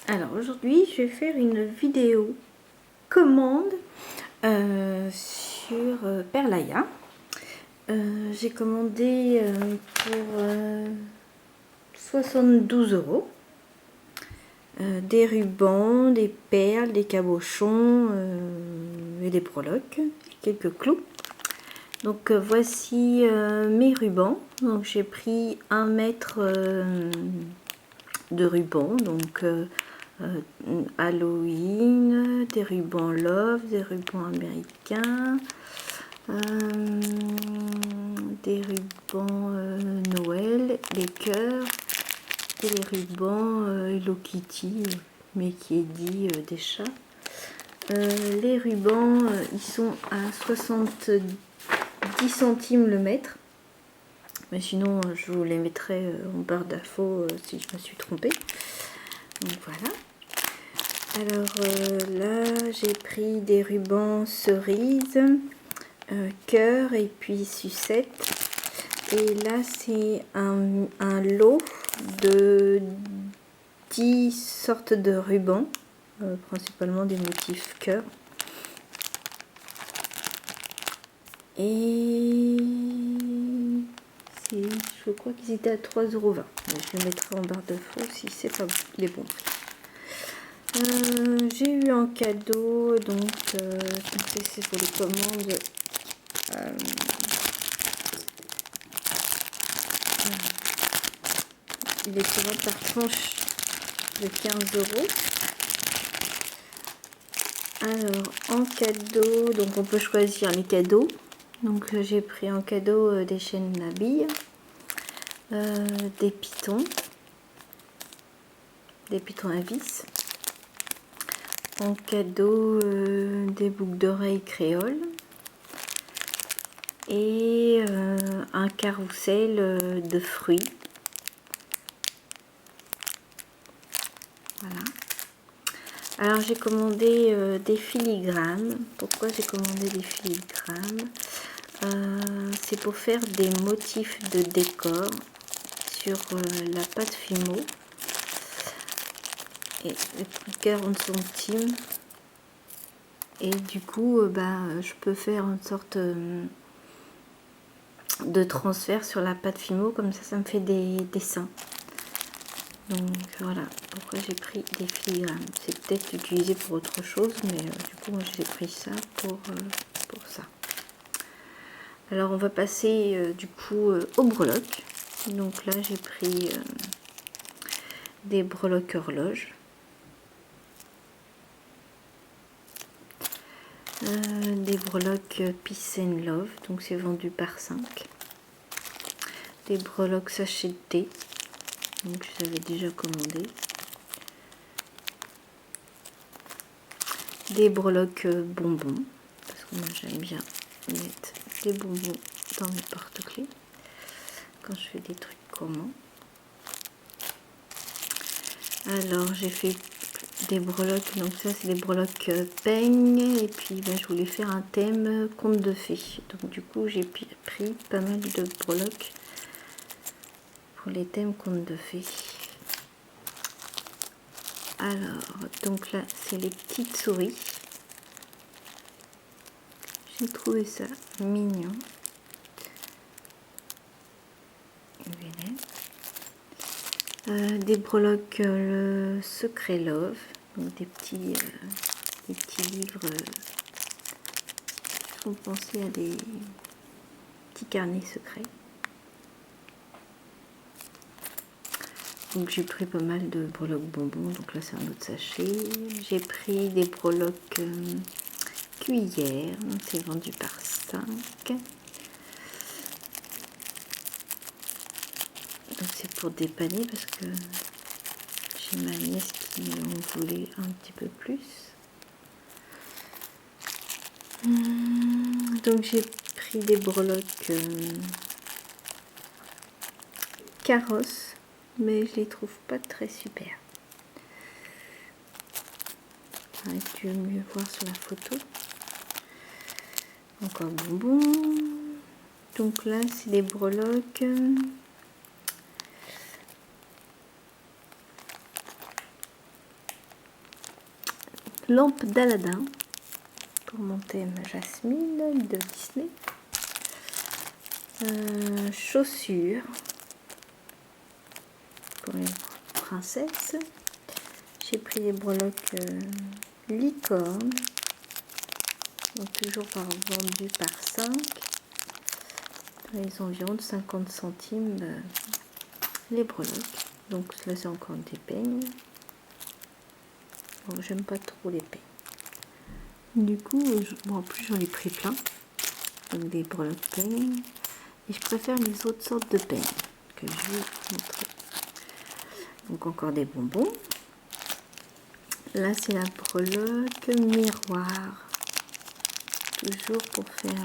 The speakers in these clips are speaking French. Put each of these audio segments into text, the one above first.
Alors aujourd'hui je vais faire une vidéo commande sur Perlaya. J'ai commandé pour 72 €. Des rubans, des perles, des cabochons et des breloques, quelques clous. Donc voici mes rubans. Donc j'ai pris 1 mètre de ruban, donc Halloween, des rubans Love, des rubans américains, des rubans Noël, les cœurs et les rubans Hello Kitty, mais qui est dit des chats. Les rubans ils sont à 70 centimes le mètre, mais sinon je vous les mettrai en barre d'infos si je me suis trompée. Donc voilà. Alors là j'ai pris des rubans cerises, cœur et puis sucette. Et là c'est un lot de 10 sortes de rubans, principalement des motifs cœur. Et je crois qu'ils étaient à 3,20 €. Je les mettrai en barre d'infos si c'est pas les bons prix. J'ai eu un cadeau, donc c'est pour les commandes. Il est souvent par tranche de 15 €. Alors en cadeau, donc on peut choisir les cadeaux. Donc j'ai pris en cadeau des chaînes à billes, des pitons à vis. En cadeau des boucles d'oreilles créoles et un carrousel de fruits. Voilà. Alors j'ai commandé des filigranes. Pourquoi j'ai commandé des filigranes? C'est pour faire des motifs de décor sur la pâte Fimo. Et le prix 40 centimes. Et du coup je peux faire une sorte de transfert sur la pâte Fimo, comme ça me fait des dessins. Donc voilà pourquoi j'ai pris des filigranes. C'est peut-être utilisé pour autre chose, mais du coup moi j'ai pris ça pour ça. Alors on va passer du coup aux breloques. Donc là j'ai pris des breloques horloges. Des breloques Peace and Love, donc c'est vendu par 5. Des breloques sachet de thé, donc je les avais déjà commandé. Des breloques bonbons, parce que moi j'aime bien mettre des bonbons dans mes porte-clés quand je fais des trucs gourmands. Alors j'ai fait des breloques, donc ça c'est des breloques peigne, et puis je voulais faire un thème conte de fées, donc du coup j'ai pris pas mal de breloques pour les thèmes conte de fées. Alors donc là c'est les petites souris, j'ai trouvé ça mignon. Des breloques le secret love, donc des petits livres qui font penser à des petits carnets secrets. Donc j'ai pris pas mal de breloques bonbons, donc là c'est un autre sachet. J'ai pris des breloques cuillères, donc c'est vendu par 5. Donc c'est pour dépanner parce que j'ai ma nièce qui en voulait un petit peu plus. Donc j'ai pris des breloques carrosse, mais je les trouve pas très super. Tu veux mieux voir sur la photo. Encore bonbons. Donc là c'est des breloques lampe d'Aladin pour mon thème Jasmine de Disney. Chaussures pour les princesses. J'ai pris des breloques licorne, donc toujours vendu par 5, dans les environs de 50 centimes les breloques. Donc là c'est encore des peignes. Bon, j'aime pas trop les peignes. Du coup, bon, en plus j'en ai pris plein, donc des breloques peignes, et je préfère les autres sortes de peignes que je vais vous montrer. Donc encore des bonbons. Là c'est la breloque miroir, toujours pour faire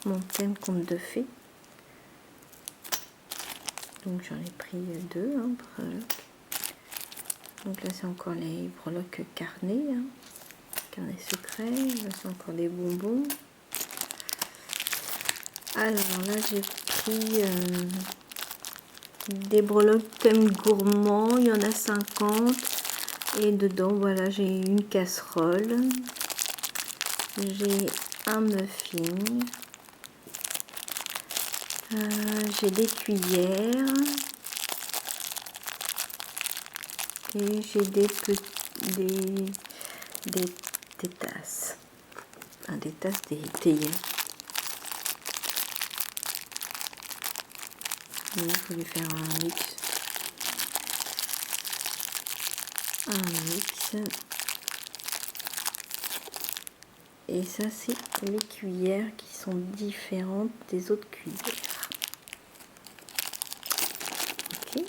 mon thème conte de fées. Donc j'en ai pris 2 breloques. Donc là c'est encore les breloques carnet, carnet secret. Là c'est encore des bonbons. Alors là j'ai pris des breloques thème gourmand, il y en a 50. Et dedans, voilà, j'ai une casserole, j'ai un muffin, j'ai des cuillères et j'ai des tasses, enfin, des tasses, des théières. Il faut lui faire un mix. Et ça c'est les cuillères qui sont différentes des autres cuillères. Ok.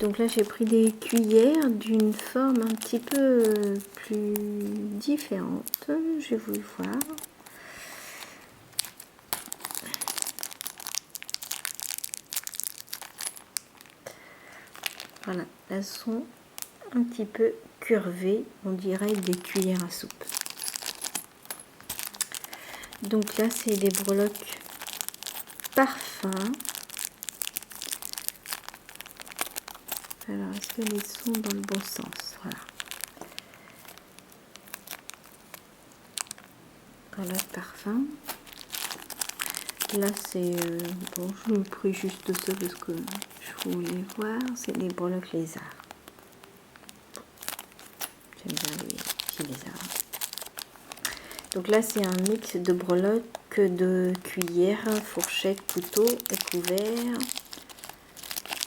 Donc là j'ai pris des cuillères d'une forme un petit peu plus différente. Je vais vous le voir. Voilà, elles sont un petit peu curvées, on dirait des cuillères à soupe. Donc là, c'est des breloques parfum. Alors, est-ce qu'elles sont dans le bon sens? Voilà. Breloques parfum. Là, c'est... bon, je vous ai pris juste ça parce que je voulais voir. C'est des breloques lézards. J'aime bien les petits lézards. Donc là, c'est un mix de breloques, de cuillères, fourchettes, couteaux et couverts.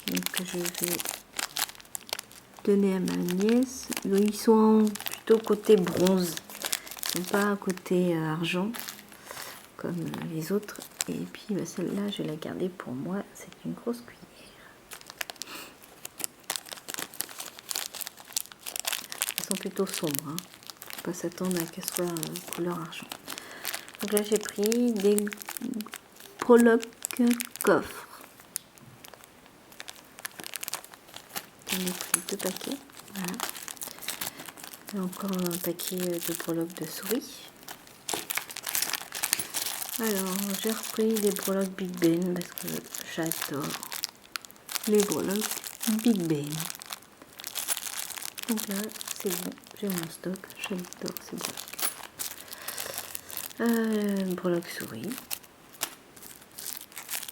Donc je vais donner à ma nièce. Ils sont plutôt côté bronze. Ils ne sont pas côté argent comme les autres. Et puis bah, celle-là, je vais la garder pour moi. C'est une grosse cuillère. Elles sont plutôt sombres. Hein. Faut pas s'attendre à qu'elles soient couleur argent. Donc là, j'ai pris des breloques coffres. J'en ai pris 2 paquets. Voilà. Et encore un paquet de breloques de souris. Alors, j'ai repris les breloques Big Ben parce que j'adore les breloques Big Ben. Donc là, c'est bon, j'ai mon stock. J'adore ces breloques. Breloques souris.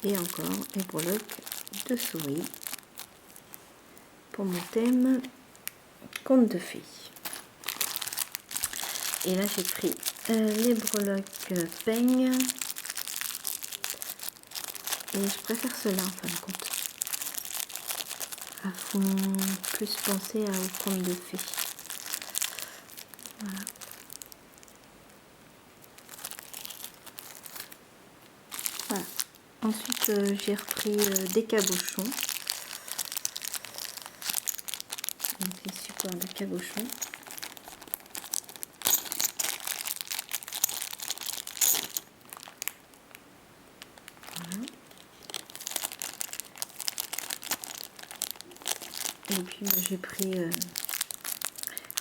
Et encore les breloques de souris pour mon thème conte de fées. Et là, j'ai pris les breloques peignes. Et je préfère cela en fin de compte. Elles font plus penser au conte de fées. Voilà. Voilà. Ensuite, j'ai repris des cabochons. Donc les supports de cabochons. Voilà. Et puis j'ai pris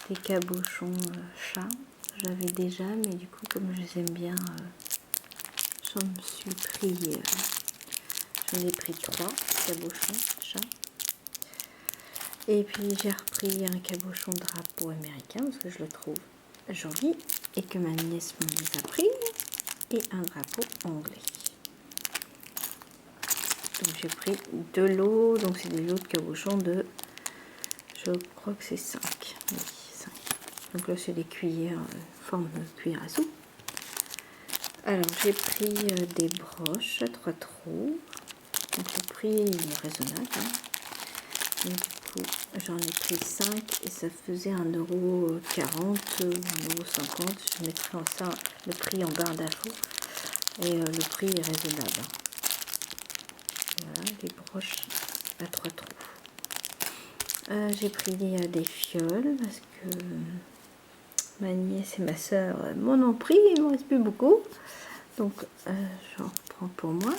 des cabochons chats. J'avais déjà, mais du coup comme je les aime bien, j'en ai pris 3 cabochons chats. Et puis j'ai repris un cabochon drapeau américain parce que je le trouve joli et que ma nièce me les a pris. Et un drapeau anglais. Donc j'ai pris 2 lots, donc c'est des lots de cabochons de, je crois que c'est 5. Oui, 5. Donc là c'est des cuillères, forme de cuillère à soupe. Alors j'ai pris des broches à 3 trous. Donc le prix est raisonnable. Hein. Et du coup j'en ai pris 5 et ça faisait 1,40 €, 1,50 €. Je mettrai en ça le prix en barre d'infos. Et le prix est raisonnable. Hein. Voilà, des broches à 3 trous. J'ai pris des fioles parce que ma nièce et ma soeur m'en ont pris, il ne me reste plus beaucoup. Donc j'en prends pour moi.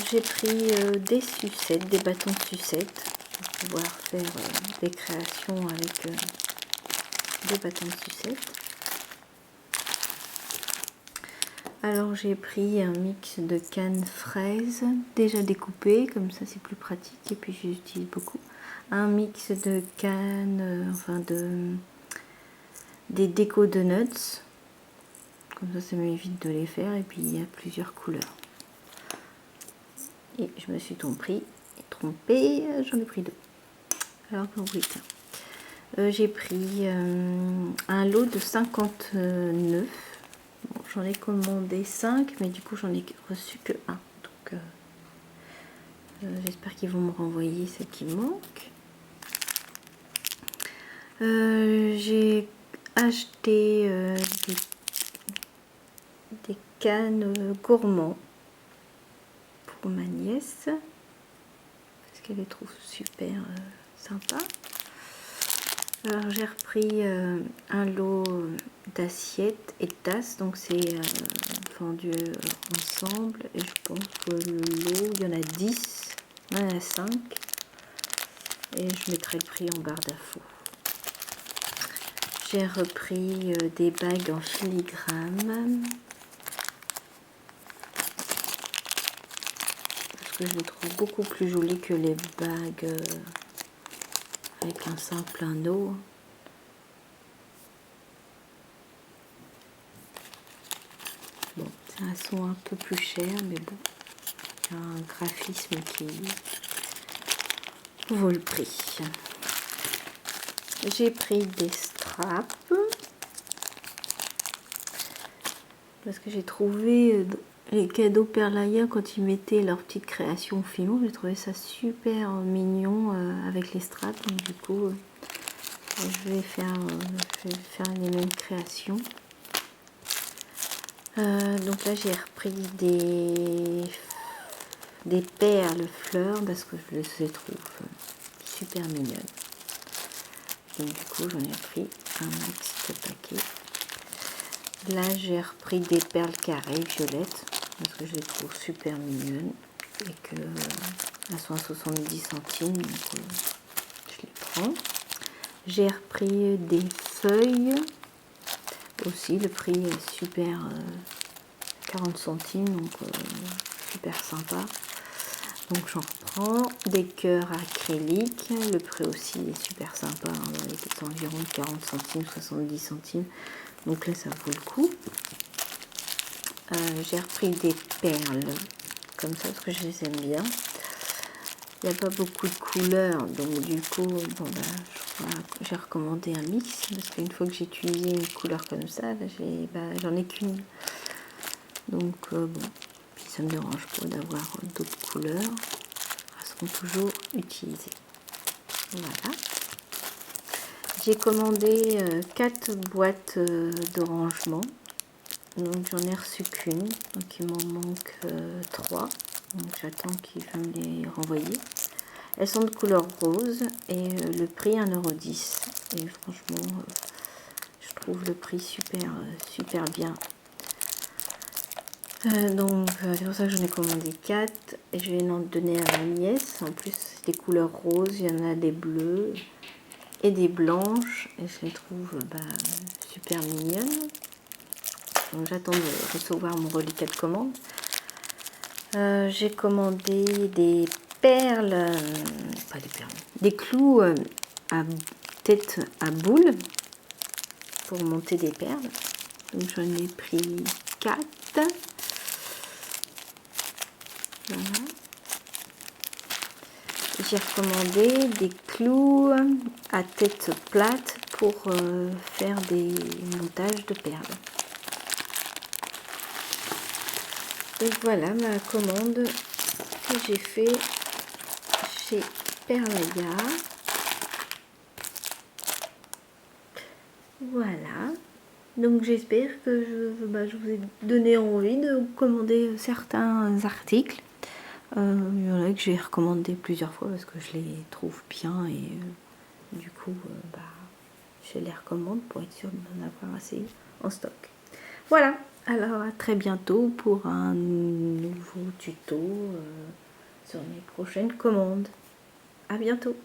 J'ai pris des sucettes, des bâtons de sucettes pour pouvoir faire des créations avec des bâtons de sucettes. Alors j'ai pris un mix de cannes fraises déjà découpées, comme ça c'est plus pratique et puis j'utilise beaucoup. Un mix de cannes, des décos de nuts, comme ça m'évite de les faire et puis il y a plusieurs couleurs. Et je me suis trompée, j'en ai pris 2. Alors que oui, j'ai pris un lot de 50 nœuds. Bon, j'en ai commandé 5, mais du coup j'en ai reçu que 1. Donc j'espère qu'ils vont me renvoyer ce qui manque. J'ai acheté des cannes gourmands pour ma nièce parce qu'elle les trouve super sympa. Alors j'ai repris un lot d'assiettes et de tasses, donc c'est vendu ensemble et je pense que le lot, il y en a 10, il y en a 5 et je mettrai le prix en barre d'infos. J'ai repris des bagues en filigrane parce que je les trouve beaucoup plus jolies que les bagues avec un simple anneau. Bon, c'est un son un peu plus cher, mais bon, il y a un graphisme qui vaut le prix. J'ai pris des straps parce que j'ai trouvé les cadeaux Perlaya quand ils mettaient leur petite création Fimo. J'ai trouvé ça super mignon avec les straps. Donc du coup, je vais faire les mêmes créations. Donc là j'ai repris des perles fleurs parce que je les trouve super mignonnes. Donc du coup j'en ai pris un max de paquets. Là j'ai repris des perles carrées violettes parce que je les trouve super mignonnes et que elles sont à 70 centimes, donc je les prends. J'ai repris des feuilles aussi, le prix est super 40 centimes, donc super sympa. Donc j'en reprends des cœurs acryliques, le prix aussi est super sympa, hein, il est environ 40 centimes, 70 centimes, donc là ça vaut le coup. J'ai repris des perles comme ça parce que je les aime bien. Il n'y a pas beaucoup de couleurs, donc du coup bon, j'ai recommandé un mix parce qu'une fois que j'ai utilisé une couleur comme ça, j'en ai qu'une. Donc bon, puis ça ne me dérange pas d'avoir d'autres couleurs, elles seront toujours utilisées. Voilà. J'ai commandé 4 boîtes de rangement, donc j'en ai reçu qu'une, donc il m'en manque 3, donc j'attends qu'ils veuillent me les renvoyer. Elles sont de couleur rose et le prix 1,10 €. Et franchement, je trouve le prix super bien. Donc c'est pour ça que j'en ai commandé 4 et je vais en donner à ma nièce. En plus c'est des couleurs roses, il y en a des bleues et des blanches et je les trouve super mignonnes. Donc j'attends de recevoir mon reliquat de commande. J'ai commandé des perles, pas des perles, des clous à tête à boule pour monter des perles. Donc j'en ai pris 4. Voilà. J'ai recommandé des clous à tête plate pour faire des montages de perles. Donc voilà ma commande que j'ai fait chez Perlaya. Voilà. Donc j'espère que je vous ai donné envie de commander certains articles. Il y en a que j'ai recommandé plusieurs fois parce que je les trouve bien et du coup je les recommande pour être sûre d'en avoir assez en stock. Voilà, alors à très bientôt pour un nouveau tuto sur mes prochaines commandes. À bientôt.